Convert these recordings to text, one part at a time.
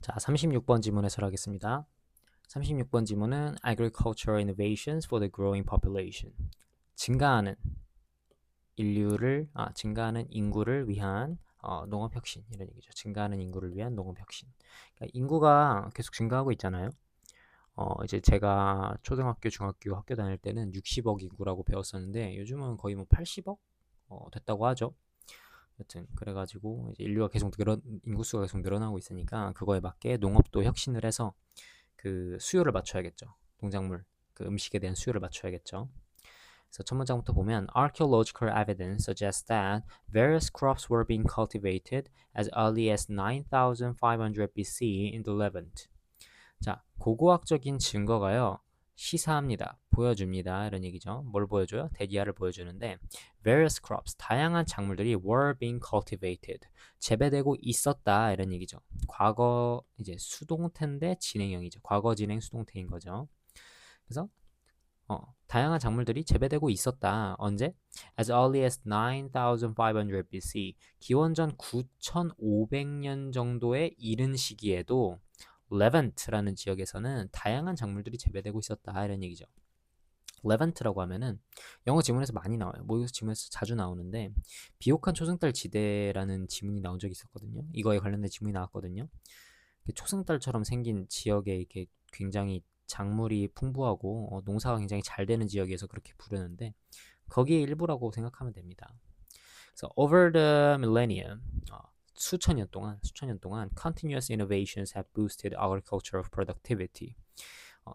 자, 36번 지문 해설하겠습니다. 36번 지문은 Agricultural Innovations for the Growing Population. 증가하는 증가하는 인구를 위한 농업혁신 이런 얘기죠. 증가하는 인구를 위한 농업혁신. 그러니까 인구가 계속 증가하고 있잖아요. 이제 제가 초등학교, 중학교 학교 다닐 때는 60억 인구라고 배웠었는데 요즘은 거의 뭐 80억 됐다고 하죠. 여튼 그래가지고 이제 인구수가 계속 늘어나고 있으니까 그거에 맞게 농업도 혁신을 해서 그 수요를 맞춰야겠죠. 농작물 그 음식에 대한 수요를 맞춰야겠죠. 그래서 첫 문장부터 보면 Archaeological evidence suggests that various crops were being cultivated as early as 9500 BC in the Levant. 자, 고고학적인 증거가요. 시사합니다. 보여줍니다. 이런 얘기죠. 뭘 보여줘요? 대기하를 보여주는데 various crops, 다양한 작물들이 were being cultivated, 재배되고 있었다. 이런 얘기죠. 과거 이제 수동태인데 진행형이죠. 과거 진행 수동태인 거죠. 그래서 다양한 작물들이 재배되고 있었다. 언제? As early as 9500 BC. 기원전 9500년 정도에 이른 시기에도 레반트라는 지역에서는 다양한 작물들이 재배되고 있었다 이런 얘기죠. 레반트라고 하면은 영어 지문에서 많이 나와요. 모의고사 지문에서 자주 나오는데 비옥한 초승달 지대라는 지문이 나온 적이 있었거든요. 이거에 관련된 지문이 나왔거든요. 초승달처럼 생긴 지역에 이렇게 굉장히 작물이 풍부하고 농사가 굉장히 잘 되는 지역에서 그렇게 부르는데 거기에 일부라고 생각하면 됩니다. 그래서 over the millennium 수천 년 동안 continuous innovations have boosted agricultural productivity.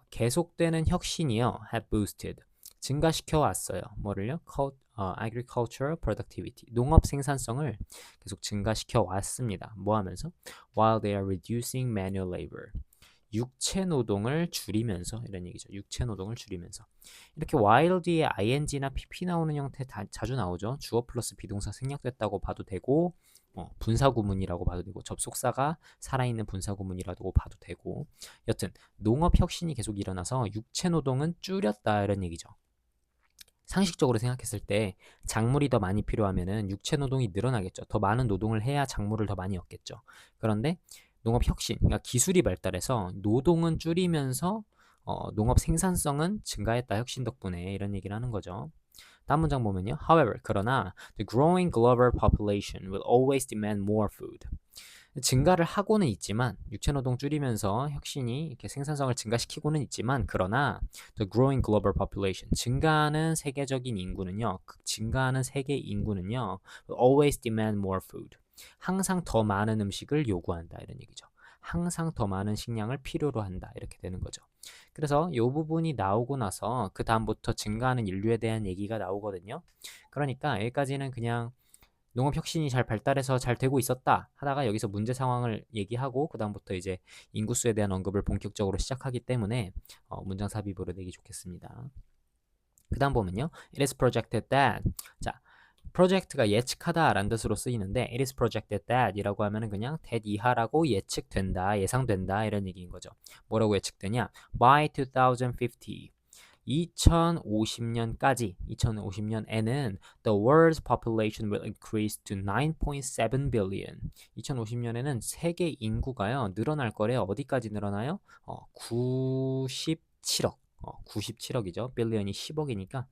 계속되는 혁신이요 have boosted 증가시켜 왔어요. 뭐를요? agricultural productivity 농업 생산성을 계속 증가시켜 왔습니다. 뭐 하면서? while they are reducing manual labor 육체 노동을 줄이면서 이런 얘기죠. 육체 노동을 줄이면서 이렇게 while 뒤에 ing나 pp 나오는 형태 자주 나오죠. 주어 플러스 비동사 생략됐다고 봐도 되고 분사구문이라고 봐도 되고 접속사가 살아있는 분사구문이라고 봐도 되고 여튼 농업 혁신이 계속 일어나서 육체 노동은 줄였다 이런 얘기죠. 상식적으로 생각했을 때 작물이 더 많이 필요하면은 육체 노동이 늘어나겠죠. 더 많은 노동을 해야 작물을 더 많이 얻겠죠. 그런데 농업 혁신, 그러니까 기술이 발달해서 노동은 줄이면서 농업 생산성은 증가했다. 혁신 덕분에 이런 얘기를 하는 거죠. 다음 문장 보면요. However, 그러나 the growing global population will always demand more food. 증가를 하고는 있지만 육체 노동 줄이면서 혁신이 이렇게 생산성을 증가시키고는 있지만 그러나 the growing global population 증가하는 세계적인 인구는요. 증가하는 세계 인구는요. will always demand more food. 항상 더 많은 음식을 요구한다 이런 얘기죠. 항상 더 많은 식량을 필요로 한다 이렇게 되는 거죠. 그래서 이 부분이 나오고 나서 그 다음부터 증가하는 인류에 대한 얘기가 나오거든요. 그러니까 여기까지는 그냥 농업 혁신이 잘 발달해서 잘 되고 있었다 하다가 여기서 문제 상황을 얘기하고 그 다음부터 이제 인구수에 대한 언급을 본격적으로 시작하기 때문에 문장 삽입으로 내기 좋겠습니다. 그 다음 보면요. It is projected that 자 프로젝트가 예측하다라는 뜻으로 쓰이는데 it is projected that 이라고 하면은 그냥 that 이하라고 예측된다, 예상된다 이런 얘기인 거죠. 뭐라고 예측되냐? By 2050 2050년까지 2050년에는 the world's population will increase to 9.7 billion. 2050년에는 세계 인구가요 늘어날 거래요. 어디까지 늘어나요? 97억. 97억이죠. billion이 10억이니까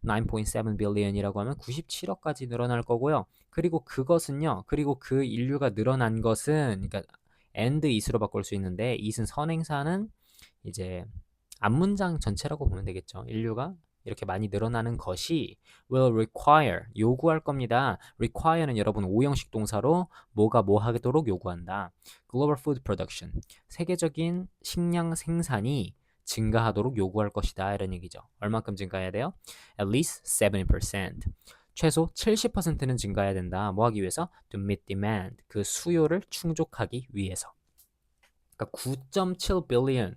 9.7 billion이라고 하면 97억까지 늘어날 거고요. 그리고 그리고 그 인류가 늘어난 것은 그러니까 and is로 바꿀 수 있는데 is은 선행사는 이제 앞문장 전체라고 보면 되겠죠. 인류가 이렇게 많이 늘어나는 것이 will require 요구할 겁니다. require는 여러분 오형식 동사로 뭐가 뭐 하도록 요구한다. global food production 세계적인 식량 생산이 증가하도록 요구할 것이다 이런 얘기죠. 얼마큼 증가해야 돼요? at least 70%. 최소 70%는 증가해야 된다. 뭐 하기 위해서? to meet demand 그 수요를 충족하기 위해서. 그러니까 9.7 billion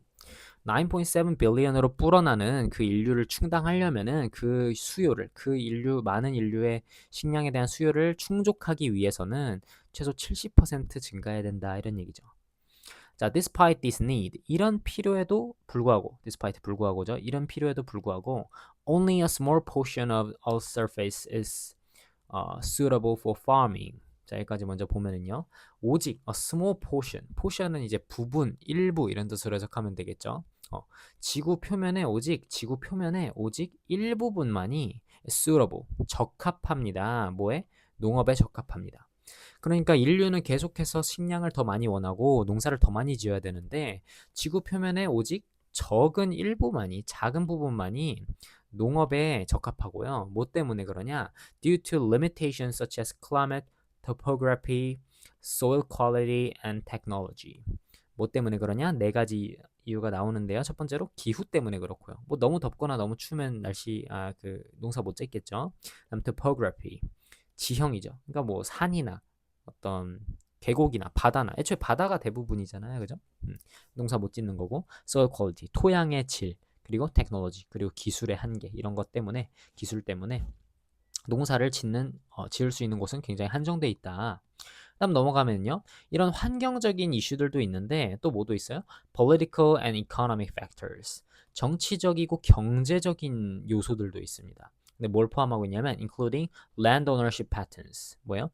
9.7 빌리언으로 불어나는 그 인류를 충당하려면은 그 수요를 많은 인류의 식량에 대한 수요를 충족하기 위해서는 최소 70% 증가해야 된다 이런 얘기죠. 자, despite this need 이런 필요에도 불구하고 despite 불구하고죠. 이런 필요에도 불구하고 only a small portion of all surface is suitable for farming. 자, 여기까지 먼저 보면은요. 오직 a small portion. portion은 이제 부분, 일부 이런 뜻으로 해석하면 되겠죠. 지구 표면에 오직 일부분만이 suitable, 적합합니다. 뭐에? 농업에 적합합니다. 그러니까 인류는 계속해서 식량을 더 많이 원하고 농사를 더 많이 지어야 되는데 지구 표면에 오직 작은 부분만이 농업에 적합하고요. 뭐 때문에 그러냐? Due to limitations such as climate, topography, soil quality, and technology. 뭐 때문에 그러냐? 네 가지 이유가 나오는데요. 첫 번째로 기후 때문에 그렇고요. 뭐 너무 덥거나 너무 추우면 농사 못 짓겠죠. 그다음 topography, 지형이죠. 그러니까 뭐 산이나 어떤 계곡이나 바다나 애초에 바다가 대부분이잖아요. 그죠? 농사 못 짓는 거고 soil quality, 토양의 질, 그리고 테크놀로지, 그리고 기술의 한계 이런 것 때문에 기술 때문에 농사를 지을 수 있는 곳은 굉장히 한정돼 있다. 다음 넘어가면요. 이런 환경적인 이슈들도 있는데 또 뭐도 있어요? Political and economic factors. 정치적이고 경제적인 요소들도 있습니다. 근데 뭘 포함하고 있냐면 including land ownership patterns. 뭐예요?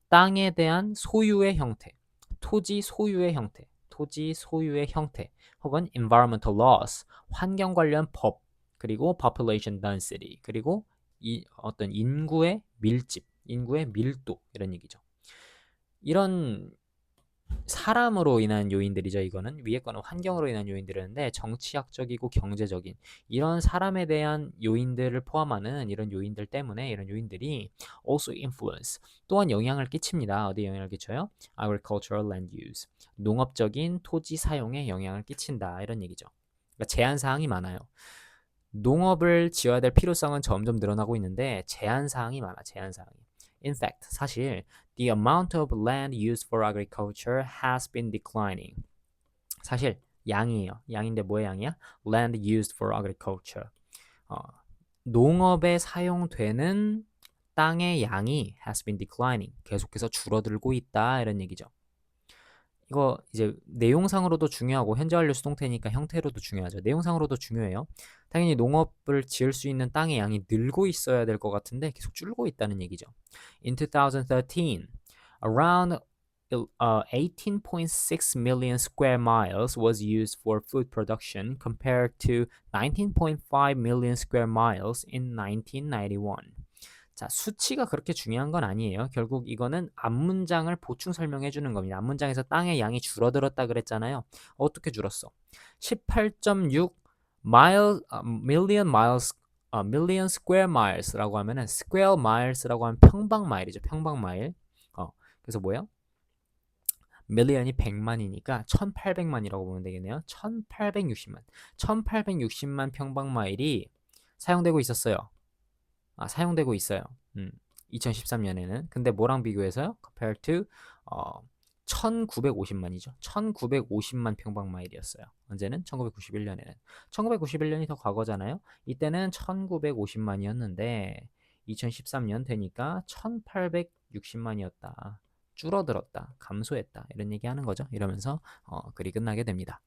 땅에 대한 소유의 형태, 토지 소유의 형태, 혹은 environmental laws, 환경 관련 법, 그리고 population density, 그리고 어떤 인구의 밀도 이런 얘기죠. 이런 사람으로 인한 요인들이죠. 이거는 위에 거는 환경으로 인한 요인들이었는데 정치학적이고 경제적인 이런 사람에 대한 요인들을 포함하는 이런 요인들 때문에 이런 요인들이 also influence 또한 영향을 끼칩니다. 어디에 영향을 끼쳐요? Agricultural land use, 농업적인 토지 사용에 영향을 끼친다 이런 얘기죠. 그러니까 제한 사항이 많아요. 농업을 지어야 될 필요성은 점점 늘어나고 있는데 제한 사항이 많아. In fact, 사실 the amount of land used for agriculture has been declining. 사실 양이에요. 양인데 뭐의 양이야? Land used for agriculture. 농업에 사용되는 땅의 양이 has been declining. 계속해서 줄어들고 있다 이런 얘기죠. 이거 이제 내용상으로도 중요하고 현재 완료 수동태니까 형태로도 중요하죠. 내용상으로도 중요해요. 당연히 농업을 지을 수 있는 땅의 양이 늘고 있어야 될 것 같은데 계속 줄고 있다는 얘기죠. In 2013, around 18.6 million square miles was used for food production compared to 19.5 million square miles in 1991. 자, 수치가 그렇게 중요한 건 아니에요. 결국 이거는 앞문장을 보충 설명해 주는 겁니다. 앞문장에서 땅의 양이 줄어들었다 그랬잖아요. 어떻게 줄었어? 18.6 million miles million square miles라고 하면은 square miles라고 하면 평방 마일이죠. 평방 마일. 그래서 뭐예요? million이 100만이니까 1800만이라고 보면 되겠네요. 1860만 평방 마일이 사용되고 있었어요. 사용되고 있어요. 2013년에는. 근데 뭐랑 비교해서요? compared to 1950만이죠. 1950만 평방마일이었어요. 언제는? 1991년에는. 1991년이 더 과거잖아요. 이때는 1950만이었는데 2013년 되니까 1860만이었다. 줄어들었다. 감소했다. 이런 얘기하는 거죠. 이러면서 글이 끝나게 됩니다.